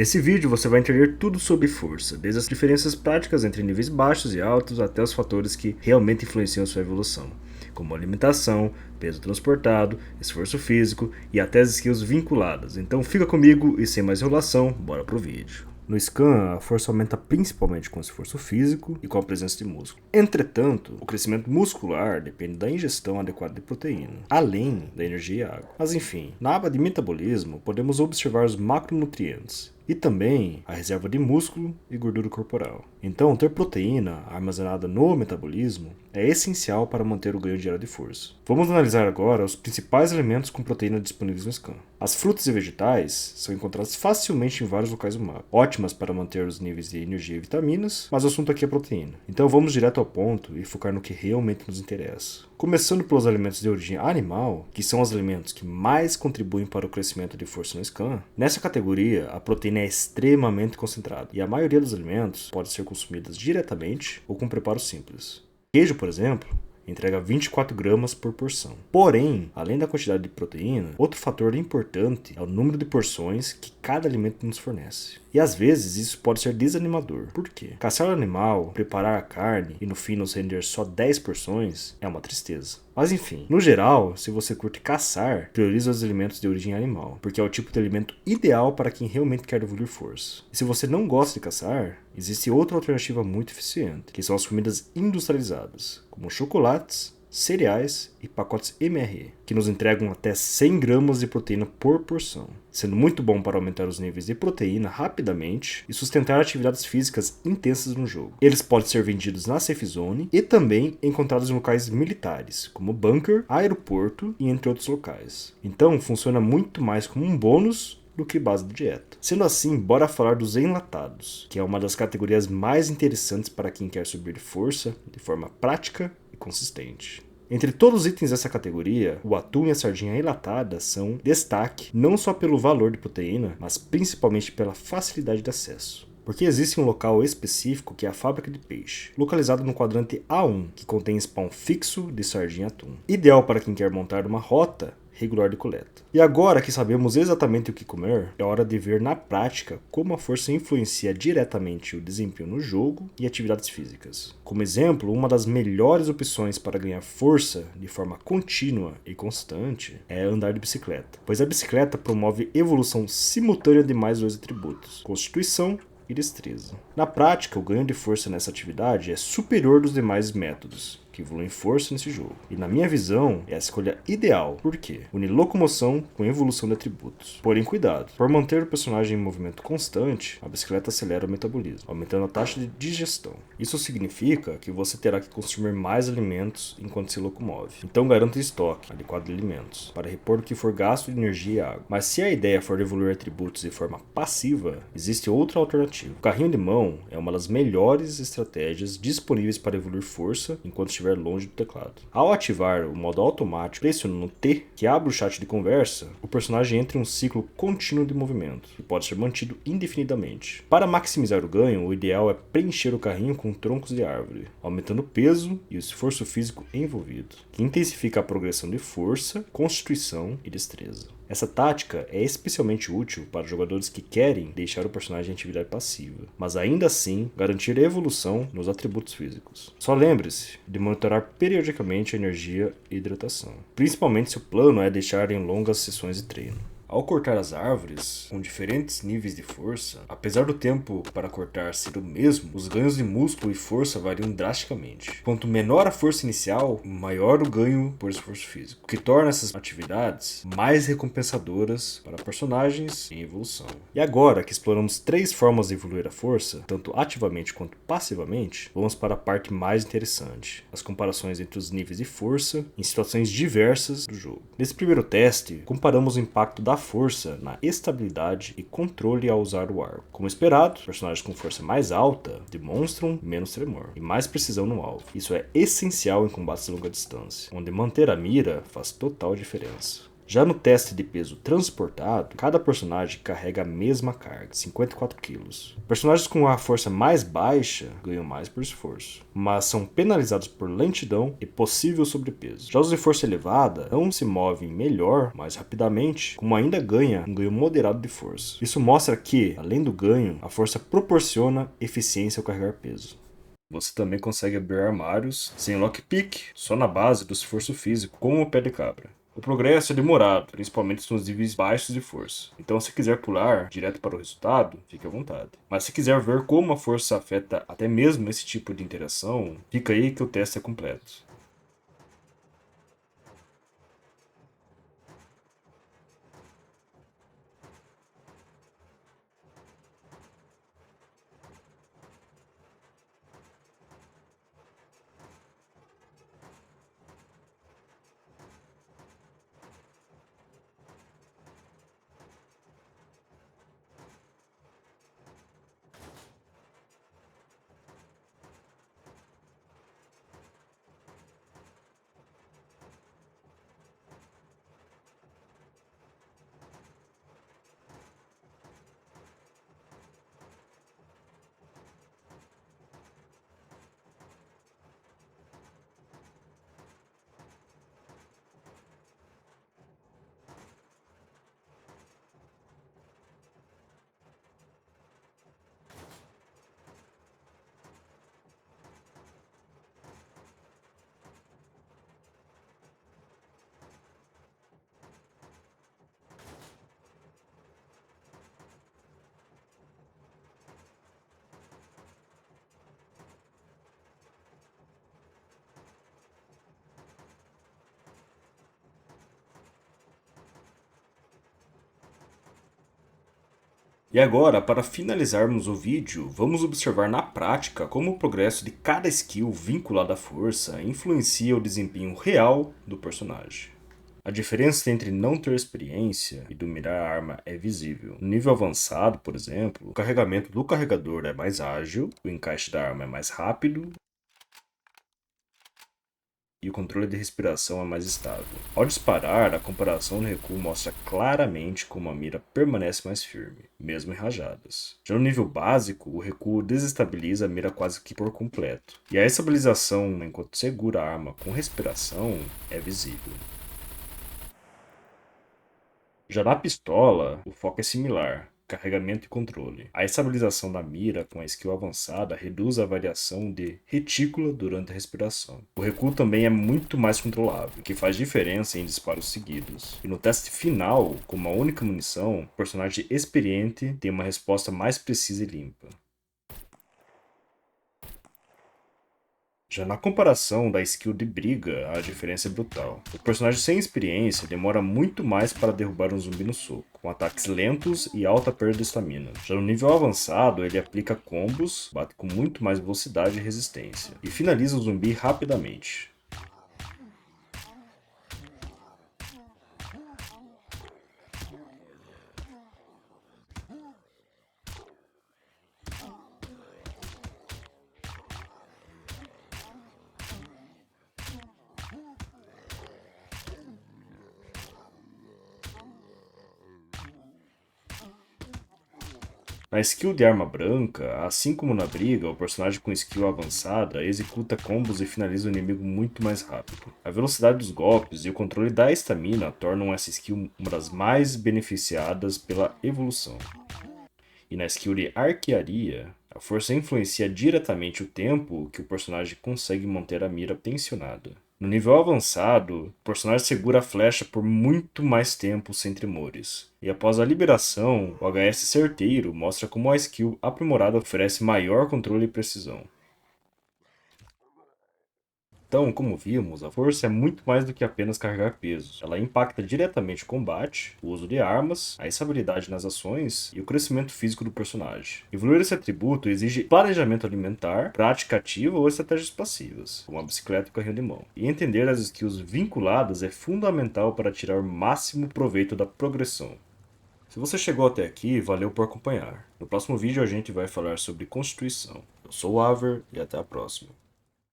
Nesse vídeo você vai entender tudo sobre força, desde as diferenças práticas entre níveis baixos e altos até os fatores que realmente influenciam sua evolução, como alimentação, peso transportado, esforço físico e até as skills vinculadas. Então fica comigo e sem mais enrolação, bora pro vídeo. No scan, a força aumenta principalmente com o esforço físico e com a presença de músculo. Entretanto, o crescimento muscular depende da ingestão adequada de proteína, além da energia e água. Mas enfim, na aba de metabolismo, podemos observar os macronutrientes e também a reserva de músculo e gordura corporal. Então, ter proteína armazenada no metabolismo é essencial para manter o ganho diário de força. Vamos analisar agora os principais alimentos com proteína disponíveis no scan. As frutas e vegetais são encontradas facilmente em vários locais do mapa, ótimas para manter os níveis de energia e vitaminas, mas o assunto aqui é proteína. Então vamos direto ao ponto e focar no que realmente nos interessa. Começando pelos alimentos de origem animal, que são os alimentos que mais contribuem para o crescimento de força no scan, nessa categoria a proteína é extremamente concentrada e a maioria dos alimentos pode ser consumida diretamente ou com preparo simples. Queijo, por exemplo, entrega 24 gramas por porção. Porém, além da quantidade de proteína, outro fator importante é o número de porções que cada alimento nos fornece. E às vezes isso pode ser desanimador. Por quê? Caçar o animal, preparar a carne e no fim nos render só 10 porções é uma tristeza. Mas enfim, no geral, se você curte caçar, priorize os alimentos de origem animal, porque é o tipo de alimento ideal para quem realmente quer evoluir força. E se você não gosta de caçar, existe outra alternativa muito eficiente, que são as comidas industrializadas, como chocolates, cereais e pacotes MRE, que nos entregam até 100 gramas de proteína por porção, sendo muito bom para aumentar os níveis de proteína rapidamente e sustentar atividades físicas intensas no jogo. Eles podem ser vendidos na Safe Zone e também encontrados em locais militares, como bunker, aeroporto e entre outros locais. Então funciona muito mais como um bônus do que base de dieta. Sendo assim, bora falar dos enlatados, que é uma das categorias mais interessantes para quem quer subir de força de forma prática e consistente. Entre todos os itens dessa categoria, o atum e a sardinha enlatada são destaque não só pelo valor de proteína, mas principalmente pela facilidade de acesso. Porque existe um local específico que é a fábrica de peixe, localizado no quadrante A1, que contém spawn fixo de sardinha e atum. Ideal para quem quer montar uma rota regular de coleta. E agora que sabemos exatamente o que comer, é hora de ver na prática como a força influencia diretamente o desempenho no jogo e atividades físicas. Como exemplo, uma das melhores opções para ganhar força de forma contínua e constante é andar de bicicleta, pois a bicicleta promove evolução simultânea de mais dois atributos: constituição e destreza. Na prática, o ganho de força nessa atividade é superior dos demais métodos que evoluem força nesse jogo. E na minha visão, é a escolha ideal. Por quê? Une locomoção com evolução de atributos. Porém, cuidado. Por manter o personagem em movimento constante, a bicicleta acelera o metabolismo, aumentando a taxa de digestão. Isso significa que você terá que consumir mais alimentos enquanto se locomove. Então garanta estoque adequado de alimentos, para repor o que for gasto de energia e água. Mas se a ideia for evoluir atributos de forma passiva, existe outra alternativa. O carrinho de mão é uma das melhores estratégias disponíveis para evoluir força enquanto estiver longe do teclado. Ao ativar o modo automático, pressionando T, que abre o chat de conversa, o personagem entra em um ciclo contínuo de movimento, que pode ser mantido indefinidamente. Para maximizar o ganho, o ideal é preencher o carrinho com troncos de árvore, aumentando o peso e o esforço físico envolvido, que intensifica a progressão de força, constituição e destreza. Essa tática é especialmente útil para jogadores que querem deixar o personagem em atividade passiva, mas ainda assim garantir a evolução nos atributos físicos. Só lembre-se de monitorar periodicamente a energia e hidratação, principalmente se o plano é deixar em longas sessões de treino. Ao cortar as árvores, com diferentes níveis de força, apesar do tempo para cortar ser o mesmo, os ganhos de músculo e força variam drasticamente. Quanto menor a força inicial, maior o ganho por esforço físico, o que torna essas atividades mais recompensadoras para personagens em evolução. E agora que exploramos 3 formas de evoluir a força, tanto ativamente quanto passivamente, vamos para a parte mais interessante, as comparações entre os níveis de força em situações diversas do jogo. Nesse primeiro teste, comparamos o impacto da força na estabilidade e controle ao usar o arco. Como esperado, personagens com força mais alta demonstram menos tremor e mais precisão no alvo. Isso é essencial em combates de longa distância, onde manter a mira faz total diferença. Já no teste de peso transportado, cada personagem carrega a mesma carga, 54 kg. Personagens com a força mais baixa ganham mais por esforço, mas são penalizados por lentidão e possível sobrepeso. Já os de força elevada não se movem melhor, mais rapidamente, como ainda ganha um ganho moderado de força. Isso mostra que, além do ganho, a força proporciona eficiência ao carregar peso. Você também consegue abrir armários sem lockpick, só na base do esforço físico, como o pé de cabra. O progresso é demorado, principalmente nos níveis baixos de força. Então, se quiser pular direto para o resultado, fique à vontade. Mas se quiser ver como a força afeta até mesmo esse tipo de interação, fica aí que o teste é completo. E agora, para finalizarmos o vídeo, vamos observar na prática como o progresso de cada skill vinculado à força influencia o desempenho real do personagem. A diferença entre não ter experiência e dominar a arma é visível. No nível avançado, por exemplo, o carregamento do carregador é mais ágil, o encaixe da arma é mais rápido e o controle de respiração é mais estável. Ao disparar, a comparação no recuo mostra claramente como a mira permanece mais firme, mesmo em rajadas. Já no nível básico, o recuo desestabiliza a mira quase que por completo, e a estabilização enquanto segura a arma com respiração é visível. Já na pistola, o foco é similar, carregamento e controle. A estabilização da mira com a skill avançada reduz a variação de retícula durante a respiração. O recuo também é muito mais controlável, o que faz diferença em disparos seguidos. E no teste final, com uma única munição, o personagem experiente tem uma resposta mais precisa e limpa. Já na comparação da skill de briga, a diferença é brutal. O personagem sem experiência demora muito mais para derrubar um zumbi no soco, com ataques lentos e alta perda de estamina. Já no nível avançado, ele aplica combos, bate com muito mais velocidade e resistência, e finaliza o zumbi rapidamente. Na skill de arma branca, assim como na briga, o personagem com skill avançada executa combos e finaliza o inimigo muito mais rápido. A velocidade dos golpes e o controle da estamina tornam essa skill uma das mais beneficiadas pela evolução. E na skill de arquearia, a força influencia diretamente o tempo que o personagem consegue manter a mira tensionada. No nível avançado, o personagem segura a flecha por muito mais tempo sem tremores. E após a liberação, o HS certeiro mostra como a skill aprimorada oferece maior controle e precisão. Então, como vimos, a força é muito mais do que apenas carregar peso. Ela impacta diretamente o combate, o uso de armas, a estabilidade nas ações e o crescimento físico do personagem. Evoluir esse atributo exige planejamento alimentar, prática ativa ou estratégias passivas, como a bicicleta e o carrinho de mão. E entender as skills vinculadas é fundamental para tirar o máximo proveito da progressão. Se você chegou até aqui, valeu por acompanhar. No próximo vídeo a gente vai falar sobre Constituição. Eu sou o Aver e até a próxima.